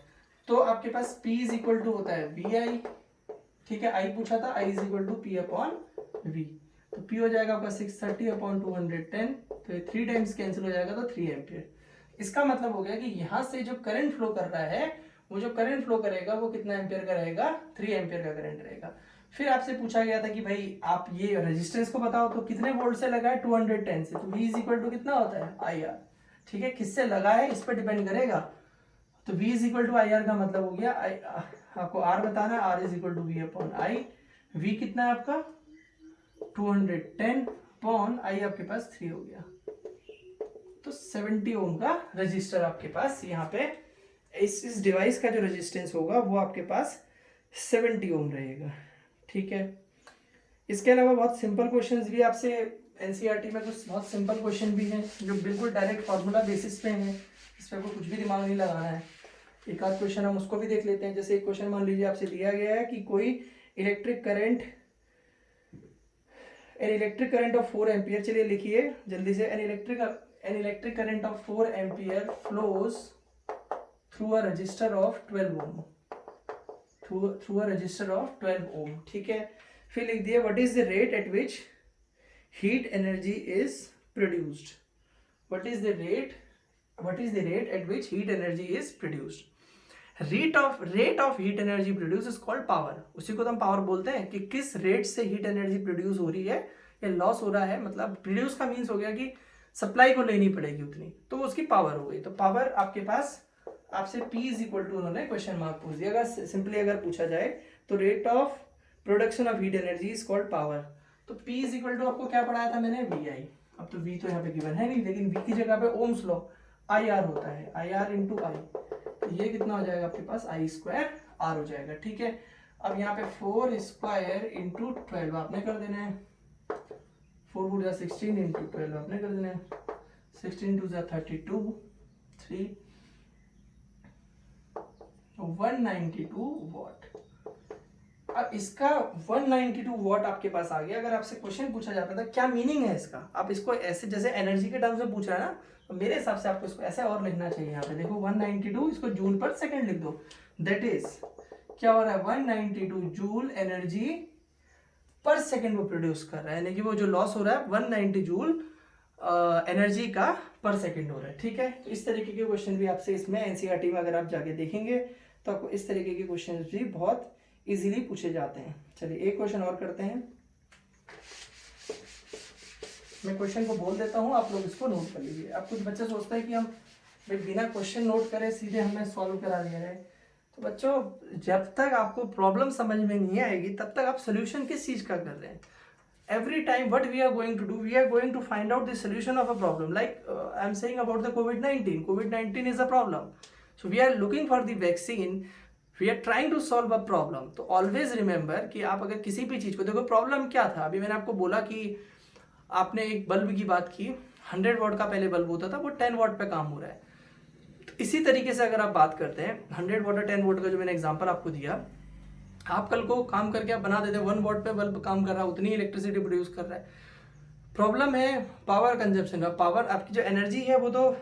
तो आपके पास P इज इक्वल टू होता है VI, ठीक है, I पूछा था, I is equal to P upon V, तो P हो जाएगा आपका 630 अपॉन 210, तो ये 3 टाइम्स कैंसिल हो जाएगा तो 3 एम्पियर। इसका मतलब हो गया कि यहां से जो करंट फ्लो कर रहा है वो जो करंट फ्लो करेगा वो कितना एम्पियर का रहेगा, 3 एम्पियर का करंट रहेगा। फिर आपसे पूछा गया था कि भाई आप ये रेजिस्टेंस को बताओ तो कितने वोल्ट से लगा है, 210 से, तो V इज इक्वल टू कितना होता है IR, ठीक है, किससे लगा है इस पर डिपेंड करेगा। तो V is equal to IR का मतलब हो गया आपको R बताना है, R is equal to V upon I। V कितना है आपका 210 अपॉन I आपके पास 3 हो गया, तो 70 ओम का रजिस्टर आपके पास यहाँ पे इस डिवाइस का जो रेजिस्टेंस होगा वो आपके पास 70 ओम रहेगा, ठीक है। इसके अलावा बहुत सिंपल क्वेश्चंस भी आपसे एनसीईआरटी में कुछ बहुत सिंपल क्वेश्चन भी हैं जो बिल्कुल डायरेक्ट फार्मूला बेसिस पे हैं, इस पर कुछ भी दिमाग नहीं लगाना है। एक आध क्वेश्चन हम उसको भी देख लेते हैं। जैसे एक क्वेश्चन मान लीजिए आपसे दिया गया है कि कोई electric current an electric current of 4 ampere, चलिए लिखिए जल्दी से, an electric current of 4 ampere flows through a resistor of 12 ohm, through a resistor of 12 ohm, ठीक है। फिर लिख दिए what is the rate at which heat energy is produced, what is the rate at which heat energy is produced. Rate of heat energy produce is called power, उसी को तो हम power बोलते हैं कि किस रेट से हीट एनर्जी प्रोड्यूस हो रही है या लॉस हो रहा है, मतलब प्रोड्यूस का मीन्स हो गया कि सप्लाई को लेनी पड़ेगी उतनी, तो उसकी पावर हो गई। तो पावर आपके पास, आपसे P इज इक्वल टू उन्होंने क्वेश्चन मार्क पूछ दिया, अगर सिंपली अगर पूछा जाए तो rate of production of heat energy is called power. तो P इज इक्वल टू आपको क्या पढ़ाया था मैंने, VI। अब तो V तो यहाँ पे गिवन है नहीं, लेकिन V की जगह पे ओम्स लॉ IR होता है, IR इंटू आई, तो ये कितना हो जाएगा आपके पास, I स्क्वायर R हो जाएगा, ठीक है। अब यहाँ पे 4 स्क्वायर इंटू 12 आपने कर देना है, 4 गुड 16 इंटू 12 आपने कर देना है, 16 टू 32, 3, 192 वॉट। अब इसका 192 वॉट आपके पास आ गया। अगर आपसे क्वेश्चन पूछा जाता था क्या मीनिंग है इसका, आप इसको ऐसे जैसे एनर्जी के टर्म्स में पूछ रहा है ना, तो मेरे हिसाब से आपको इसको ऐसे और लिखना चाहिए। यहाँ पे देखो 192, इसको जूल पर सेकंड लिख दो, दैट इज क्या हो रहा है, 192 जूल एनर्जी पर सेकंड वो प्रोड्यूस कर रहा है, यानी कि वो जो लॉस हो रहा है 190 जूल एनर्जी का पर सेकंड हो रहा है, ठीक है। इस तरीके के क्वेश्चन भी आपसे इसमें एनसीईआरटी में अगर आप जाके देखेंगे तो आपको इस तरीके के क्वेश्चन भी बहुत इजीली पूछे जाते हैं। चलिए एक क्वेश्चन और करते हैं, मैं क्वेश्चन को बोल देता हूं, आप लोग इसको नोट कर लीजिए। अब कुछ बच्चे सोचते हैं कि हम बिना क्वेश्चन नोट करे सीधे हमें सॉल्व करा दिया है, तो बच्चों जब तक आपको प्रॉब्लम समझ में नहीं आएगी तब तक आप सोल्यूशन किस चीज का कर रहे हैं। Every time what we are going to do, we are going to find out the solution of a problem, like I am saying about the COVID-19 is a problem, so we are looking for the vaccine, we are trying to solve a problem। तो always remember कि आप अगर किसी भी चीज को देखो, problem क्या था, अभी मैंने आपको बोला कि आपने एक बल्ब की बात की, 100 वॉट का पहले बल्ब होता था, वो 10 वॉट पे काम हो रहा है। तो इसी तरीके से अगर आप बात करते हैं 100 वॉट और 10 वॉट का जो मैंने एग्जांपल आपको दिया, आप कल को काम करके आप बना देते हैं 1 वॉट पे बल्ब काम कर रहा है, उतनी इलेक्ट्रिसिटी प्रोड्यूस कर रहा है। प्रॉब्लम है पावर कंजप्शन का, पावर आपकी जो एनर्जी है वो तो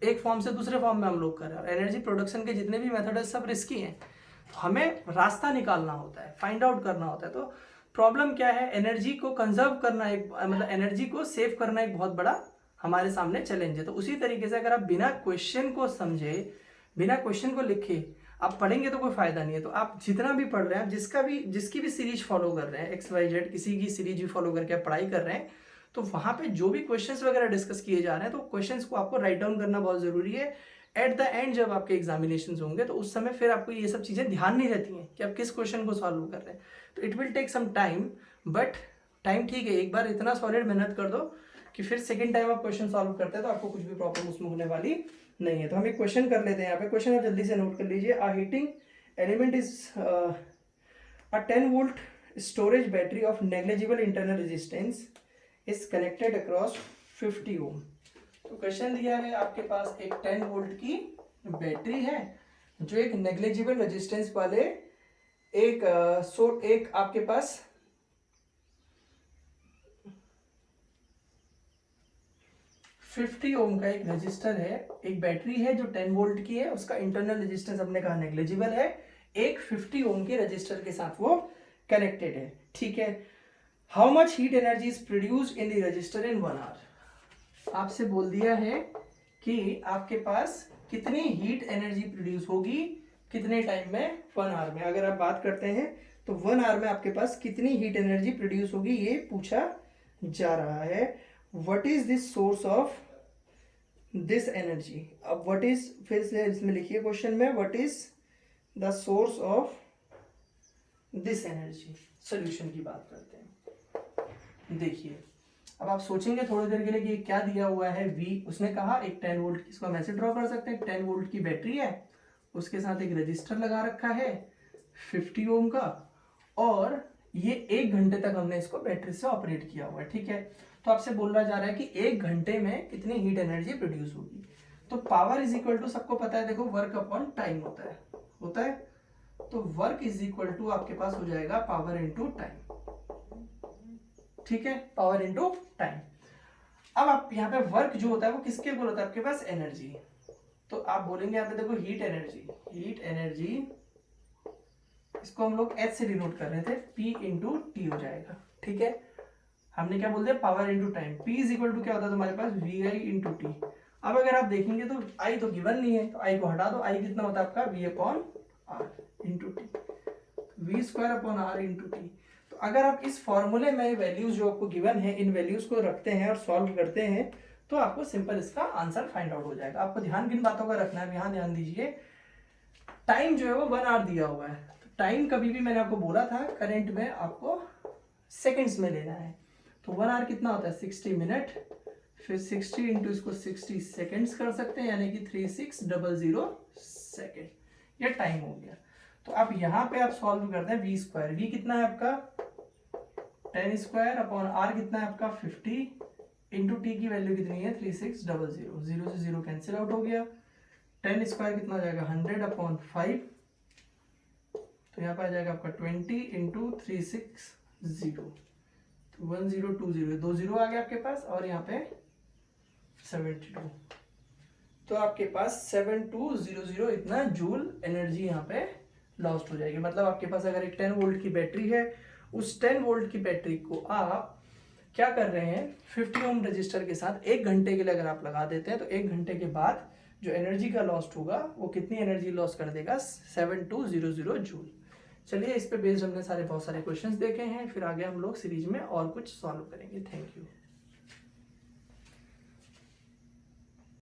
एक फॉर्म से दूसरे फॉर्म में हम लोग कर रहे हैं, एनर्जी प्रोडक्शन के जितने भी मेथड है सब रिस्की हैं, तो हमें रास्ता निकालना होता है, फाइंड आउट करना होता है। तो प्रॉब्लम क्या है, एनर्जी को कंजर्व करना, एक मतलब एनर्जी को सेव करना एक बहुत बड़ा हमारे सामने चैलेंज है। तो उसी तरीके से अगर आप बिना क्वेश्चन को समझे, बिना क्वेश्चन को लिखे आप पढ़ेंगे तो कोई फायदा नहीं है। तो आप जितना भी पढ़ रहे हैं, जिसकी भी सीरीज फॉलो कर रहे हैं, XYZ किसी की सीरीज भी फॉलो करके आप पढ़ाई कर रहे हैं, तो वहां पे जो भी क्वेश्चंस वगैरह डिस्कस किए जा रहे हैं, तो क्वेश्चंस को आपको राइट डाउन करना बहुत जरूरी है। एट द एंड जब आपके एग्जामिनेशन होंगे तो उस समय फिर आपको ये सब चीजें ध्यान नहीं रहती हैं कि आप किस क्वेश्चन को सॉल्व कर रहे हैं। तो it will take some time, but time ठीक है, एक बार इतना सॉलिड मेहनत कर दो कि फिर सेकेंड टाइम आप क्वेश्चन सॉल्व करते हैं तो आपको कुछ भी प्रॉब्लम उसमें होने वाली नहीं है। तो हम एक क्वेश्चन कर लेते हैं यहाँ पे, क्वेश्चन आप जल्दी से नोट कर लीजिए। अ heating element is a 10 volt storage battery of negligible internal resistance is connected across 50 ओम। तो क्वेश्चन दिया है आपके पास, एक 10 वोल्ट की बैटरी है जो एक नेग्लिजिबल रेजिस्टेंस वाले एक आपके पास 50 ओम का एक रेजिस्टर है, एक बैटरी है जो 10 वोल्ट की है, उसका इंटरनल रेजिस्टेंस हमने कहा नेग्लिजिबल है, एक 50 ओम के रेजिस्टर के साथ वो कनेक्टेड है, ठीक है। How much heat energy is produced in the resistor in 1 hour. आपसे बोल दिया है कि आपके पास कितनी हीट एनर्जी प्रोड्यूस होगी कितने टाइम में, 1 आवर में। अगर आप बात करते हैं तो 1 आवर में आपके पास कितनी हीट एनर्जी प्रोड्यूस होगी ये पूछा जा रहा है। What is this source of this energy. अब व्हाट इज, फिर से इसमें लिखिए क्वेश्चन में, what is the source of this energy. Solution की बात करते हैं। देखिए अब आप सोचेंगे थोड़ी देर के लिए कि क्या दिया हुआ है V, उसने कहा एक 10 वोल्ट की, इसको हम ऐसे ड्रॉ कर सकते हैं, 10 वोल्ट की बैटरी है, उसके साथ एक रजिस्टर लगा रखा है 50 ओम का, और ये 1 घंटे तक हमने इसको बैटरी से ऑपरेट किया हुआ है, ठीक है। तो आपसे बोला जा रहा है कि 1 घंटे में कितनी हीट एनर्जी प्रोड्यूस होगी। तो पावर इज इक्वल टू, सबको पता है देखो, वर्क अपॉन टाइम होता है। तो वर्क इज इक्वल टू आपके पास हो जाएगा पावर इनटू टाइम। ठीक है, पावर इनटू टाइम। अब आप यहाँ पे वर्क जो होता है वो किसके इक्वल होता है, आपके पास एनर्जी। तो आप बोलेंगे यहाँ पे देखो हीट एनर्जी, हीट एनर्जी इसको हम लोग एच से डिनोट कर रहे थे, P इंटू टी हो जाएगा। ठीक है, हमने क्या बोल दिया, power into time. P is equal to क्या होता है तुम्हारे पास, वी आई इंटू टी। अब अगर आप देखेंगे तो I तो गिवन नहीं है, तो I को हटा दो, I कितना होता है आपका V upon R into T, V square upon R into T. तो अगर आप इस फॉर्मूले में वैल्यूज जो आपको गिवन है, इन वैल्यूज को रखते हैं और सॉल्व करते हैं तो आपको सिंपल इसका आंसर फाइंड आउट हो जाएगा। आपको ध्यान किन बातों का रखना है, यहाँ ध्यान दीजिए, टाइम जो है वो 1 आवर दिया हुआ है। तो टाइम कभी भी मैंने आपको बोला था करंट में आपको सेकंड्स में लेना है। तो 1 आवर कितना होता है, 60 मिनट, फिर 60 इंटू इसको 60 सेकेंड्स कर सकते हैं, यानी कि 3600 सेकेंड, ये टाइम हो गया। तो अब यहाँ पे आप सॉल्व करते हैं वी स्क्वायर, वी कितना है आपका 10 स्क्वायर अपॉन आर कितना है आपका 50 इंटू टी की वैल्यू कितनी है 3600, जीरो से जीरो कैंसिल आउट हो गया। 10 स्क्वायर कितना हो जाएगा 100 अपॉन 5, तो यहाँ पे आ जाएगा आपका 20 इंटू 360, तो 1020, 2 जीरो आ गया आपके पास, और यहाँ पे 72, तो आपके पास 7200 इतना जूल एनर्जी यहाँ पे लॉस्ट हो जाएगी। मतलब आपके पास अगर एक 10 वोल्ट की बैटरी है, उस 10 वोल्ट की बैटरी को आप क्या कर रहे हैं, 50 ओम रजिस्टर के साथ 1 घंटे के लिए अगर आप लगा देते हैं, तो 1 घंटे के बाद जो एनर्जी का लॉस्ट होगा वो कितनी एनर्जी लॉस कर देगा, 7200 जूल। चलिए, इस पे बेस्ड हमने बहुत सारे क्वेश्चंस देखे हैं, फिर आगे हम लोग सीरीज में और कुछ सॉल्व करेंगे। Thank you.